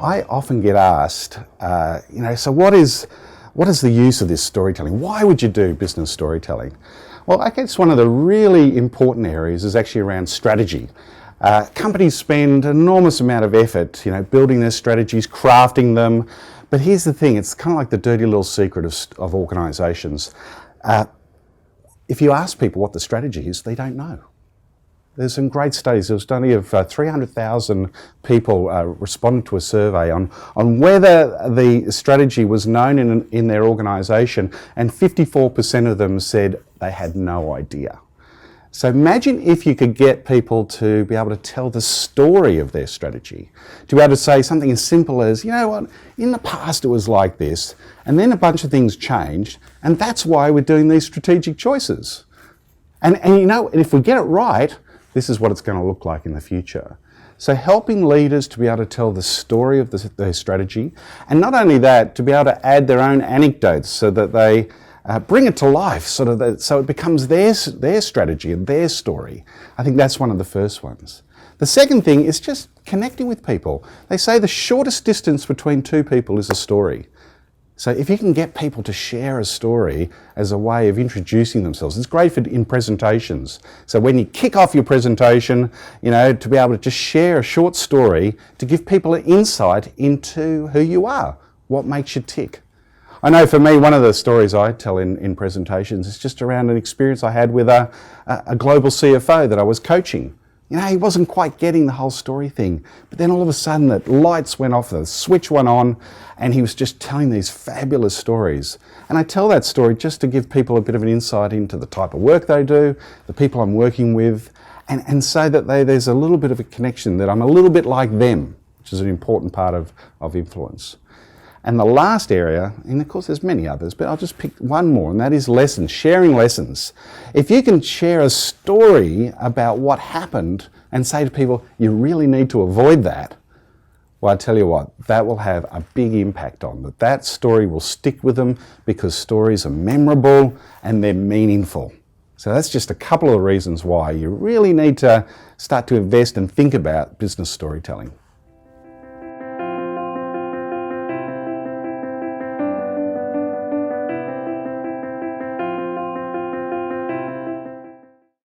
I often get asked, so what is the use of this storytelling? Why would you do business storytelling? Well, I guess one of the really important areas is actually around strategy. Companies spend an enormous amount of effort, building their strategies, crafting them. But here's the thing, it's kind of like the dirty little secret of organisations. If you ask people what the strategy is, they don't know. There's some great studies. There was a study of 300,000 people responded to a survey on whether the strategy was known in their organisation, and 54% of them said they had no idea. So imagine if you could get people to be able to tell the story of their strategy, to be able to say something as simple as, you know what, in the past it was like this, and then a bunch of things changed, and that's why we're doing these strategic choices. And if we get it right, this is what it's going to look like in the future. So helping leaders to be able to tell the story of their strategy, and not only that, to be able to add their own anecdotes so that they bring it to life, so it becomes their strategy and their story. I think that's one of the first ones. The second thing is just connecting with people. They say the shortest distance between two people is a story. So if you can get people to share a story as a way of introducing themselves, it's great in presentations. So when you kick off your presentation, to be able to just share a short story to give people an insight into who you are, what makes you tick. I know for me, one of the stories I tell in presentations is just around an experience I had with a global CFO that I was coaching. He wasn't quite getting the whole story thing, but then all of a sudden the lights went off, the switch went on, and he was just telling these fabulous stories. And I tell that story just to give people a bit of an insight into the type of work they do, the people I'm working with, and so that there's a little bit of a connection, that I'm a little bit like them, which is an important part of influence. And the last area, and of course there's many others, but I'll just pick one more, and that is lessons, sharing lessons. If you can share a story about what happened and say to people, you really need to avoid that, well, I tell you what, that will have a big impact on them. That story will stick with them because stories are memorable and they're meaningful. So that's just a couple of reasons why you really need to start to invest and think about business storytelling.